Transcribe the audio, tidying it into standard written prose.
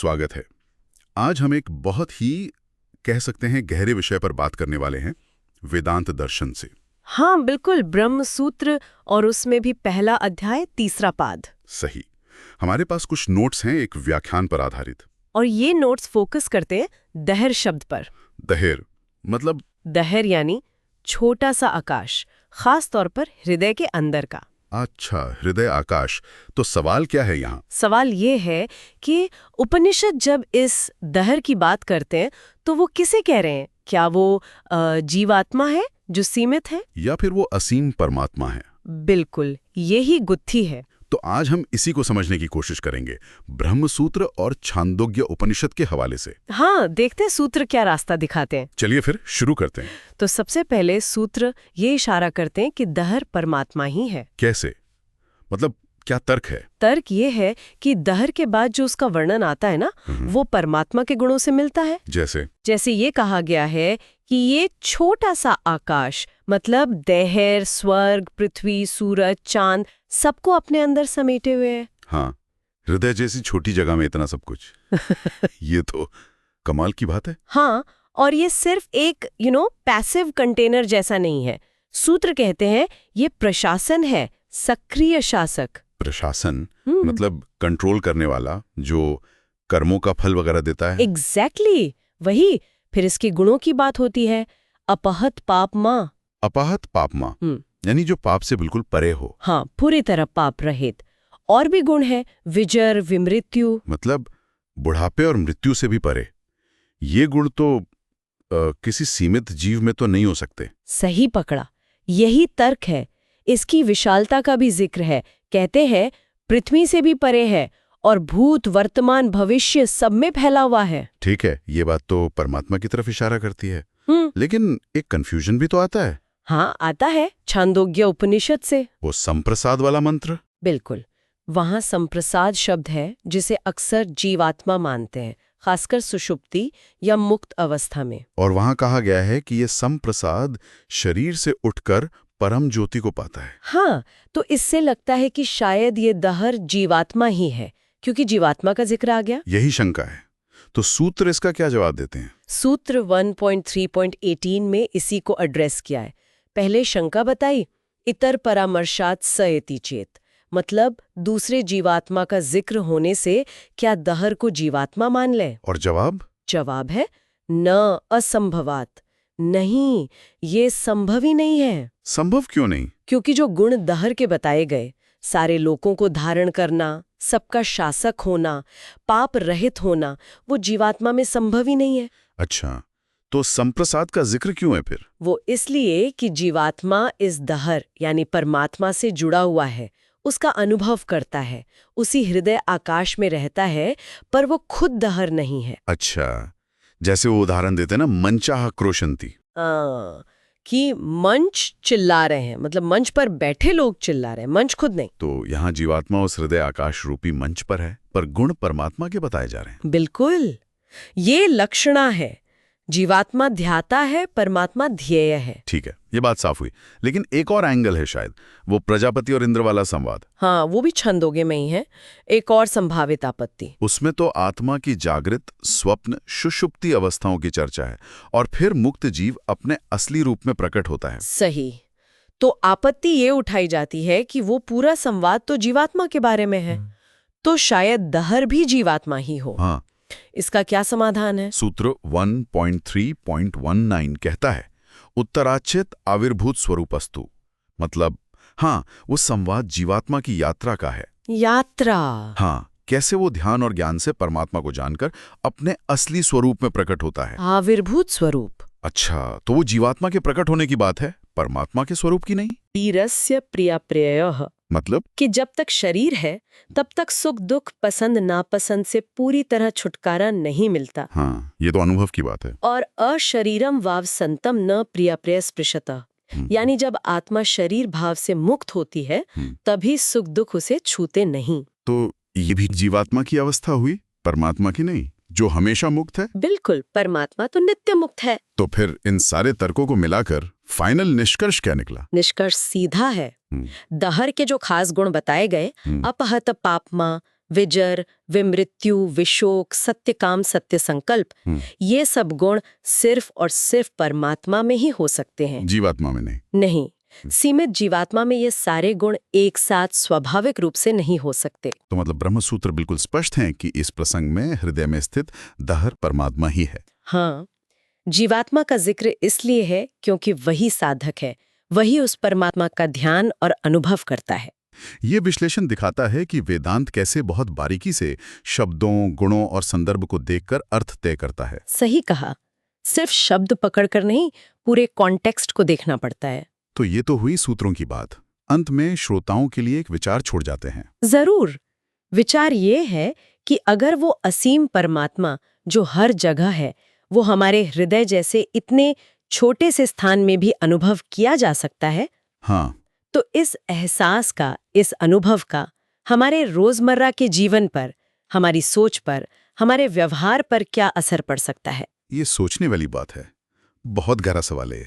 स्वागत है। आज हम एक बहुत ही कह सकते हैं गहरे विषय पर बात करने वाले हैं, वेदांत दर्शन से। हाँ बिल्कुल, ब्रह्म सूत्र और उसमें भी पहला अध्याय तीसरा पाद। सही। हमारे पास कुछ नोट्स हैं एक व्याख्यान पर आधारित। और ये नोट्स फोकस करते हैं दहर शब्द पर। दहेर मतलब? दहर यानी छोटा सा आकाश, खास तौर पर हृदय के अंदर का। अच्छा, हृदय आकाश। तो सवाल क्या है यहाँ? सवाल ये है कि उपनिषद जब इस दहर की बात करते हैं तो वो किसे कह रहे हैं? क्या वो जीवात्मा है जो सीमित है, या फिर वो असीम परमात्मा है? बिल्कुल, यही गुत्थी है। तो आज हम इसी को समझने की कोशिश करेंगे, ब्रह्म सूत्र और छांदोग्य उपनिषद के हवाले से। हाँ, देखते हैं सूत्र क्या रास्ता दिखाते हैं। चलिए फिर शुरू करते हैं। तो सबसे पहले सूत्र ये इशारा करते हैं कि दहर परमात्मा ही है। कैसे? मतलब क्या तर्क है? तर्क ये है कि दहर के बाद जो उसका वर्णन आता है ना, वो परमात्मा के गुणों से मिलता है। जैसे ये कहा गया है कि ये छोटा सा आकाश, मतलब दहर, स्वर्ग, पृथ्वी, सूरज, चांद, सबको अपने अंदर समेटे हुए है। हाँ, हृदय जैसी छोटी जगह में इतना सब कुछ। ये तो कमाल की बात है। हाँ, और ये सिर्फ एक पैसिव कंटेनर जैसा नहीं है। सूत्र कहते हैं ये प्रशासन है, सक्रिय शासक। प्रशासन मतलब कंट्रोल करने वाला, जो कर्मों का फल वगैरह देता है। एग्जैक्टली, वही। फिर इसके गुणों की बात होती है। अपहत पापमा। अपहत पापमा यानी जो पाप से बिल्कुल परे हो। हाँ, पूरी तरह पाप रहित। और भी गुण है, विजर, विमृत्यु, मतलब बुढ़ापे और मृत्यु से भी परे। ये गुण तो किसी सीमित जीव में तो नहीं हो सकते। सही पकड़ा, यही तर्क है। इसकी विशालता का भी जिक्र है। कहते हैं पृथ्वी से भी परे है और भूत, वर्तमान, भविष्य सब में फैला हुआ है। ठीक है, ये बात तो परमात्मा की तरफ इशारा करती है। लेकिन एक कंफ्यूजन भी तो आता है। हाँ, आता है, छांदोग्य उपनिषद से। वो संप्रसाद वाला मंत्र? बिल्कुल, वहाँ संप्रसाद शब्द है जिसे अक्सर जीवात्मा मानते हैं, खासकर सुषुप्ति या मुक्त अवस्था में। और वहाँ कहा गया है कि ये संप्रसाद शरीर से उठकर परम ज्योति को पाता है। हाँ, तो इससे लगता है कि शायद ये दहर जीवात्मा ही है, क्योंकि जीवात्मा का जिक्र आ गया। यही शंका है। तो सूत्र इसका क्या जवाब देते हैं? सूत्र 1.3.18 में इसी को एड्रेस किया है। पहले शंका बताई, इतर परामर्शात सयति चेत, मतलब दूसरे जीवात्मा का जिक्र होने से क्या दहर को जीवात्मा मान ले? और जवाब है न असंभवात। नहीं, ये संभव ही नहीं है। संभव क्यों नहीं? क्योंकि जो गुण दहर के बताए गए, सारे लोगों को धारण करना, सबका शासक होना, पाप रहित होना, वो जीवात्मा में संभव ही नहीं है। अच्छा, तो संप्रसाद का जिक्र क्यों है फिर? वो इसलिए कि जीवात्मा इस दहर यानी परमात्मा से जुड़ा हुआ है, उसका अनुभव करता है, उसी हृदय आकाश में रहता है, पर वो खुद दहर नहीं है। अच्छा, जैसे वो उदाहरण देते ना, मंचाह क्रोशंती, कि मंच चिल्ला रहे हैं, मतलब मंच पर बैठे लोग चिल्ला रहे हैं, मंच खुद नहीं। तो यहाँ जीवात्मा उस हृदय आकाश रूपी मंच पर है, पर गुण परमात्मा के बताए जा रहे हैं। बिल्कुल, ये लक्षणा है। जीवात्मा ध्याता है, परमात्मा ध्येय है। ठीक है, ये बात साफ हुई। लेकिन एक और एंगल है शायद, वो प्रजापति और इंद्र वाला संवाद। हाँ, वो भी छंदोगे में ही है। एक और संभावित आपत्ति, उसमें तो आत्मा की जागृत, स्वप्न, सुषुप्ति अवस्थाओं की चर्चा है, और फिर मुक्त जीव अपने असली रूप में प्रकट होता है। सही। तो आपत्ति ये उठाई जाती है कि वो पूरा संवाद तो जीवात्मा के बारे में है, तो शायद दहर भी जीवात्मा ही हो। हाँ, इसका क्या समाधान है? सूत्र 1.3.19 कहता है, उत्तराच्छेद आविर्भूत स्वरूपस्तु, मतलब हाँ, वो संवाद जीवात्मा की यात्रा का है। यात्रा? हाँ, कैसे वो ध्यान और ज्ञान से परमात्मा को जानकर अपने असली स्वरूप में प्रकट होता है। आविर्भूत स्वरूप। अच्छा, तो वो जीवात्मा के प्रकट होने की बात है, परमात्मा के स्वरूप की नहीं। तीरस्य प्रियाप्रियः, मतलब कि जब तक शरीर है तब तक सुख दुख, पसंद नापसंद से पूरी तरह छुटकारा नहीं मिलता। हाँ, ये तो अनुभव की बात है। और अशरीरम वाव संतम न प्रियाप्रिय स्पृशतः, यानी जब आत्मा शरीर भाव से मुक्त होती है तभी सुख दुख उसे छूते नहीं। तो ये भी जीवात्मा की अवस्था हुई, परमात्मा की नहीं, जो हमेशा मुक्त है। बिल्कुल, परमात्मा तो नित्य मुक्त है। तो फिर इन सारे तर्कों को मिलाकर फाइनल निष्कर्ष क्या निकला? निष्कर्ष सीधा है। दहर के जो खास गुण बताए गए, अपहत पापमा, विजर, विमृत्यु, विशोक, सत्यकाम, सत्य संकल्प, ये सब गुण सिर्फ और सिर्फ परमात्मा में ही हो सकते हैं, जीवात्मा में नहीं। नहीं, सीमित जीवात्मा में ये सारे गुण एक साथ स्वाभाविक रूप से नहीं हो सकते। तो मतलब ब्रह्मसूत्र बिल्कुल स्पष्ट हैं कि इस प्रसंग में हृदय में स्थित दहर परमात्मा ही है। हाँ, जीवात्मा का जिक्र इसलिए है क्योंकि वही साधक है, वही उस परमात्मा का ध्यान और अनुभव करता है। ये विश्लेषण दिखाता है कि वेदांत कैसे बहुत बारीकी से शब्दों, गुणों और संदर्भ को देखकर अर्थ तय करता है। सही कहा, सिर्फ शब्द पकड़कर नहीं, पूरे कॉन्टेक्स्ट को देखना पड़ता है। तो ये तो हुई सूत्रों की बात। अंत में श्रोताओं के लिए एक विचार छोड़ जाते हैं। जरूर। विचार ये है कि अगर वो असीम परमात्मा जो हर जगह है, वो हमारे हृदय जैसे इतने छोटे से स्थान में भी अनुभव किया जा सकता है, हाँ, तो इस एहसास का, इस अनुभव का हमारे रोजमर्रा के जीवन पर, हमारी सोच पर, हमारे व्यवहार पर क्या असर पड़ सकता है? ये सोचने वाली बात है। बहुत गहरा सवाल है।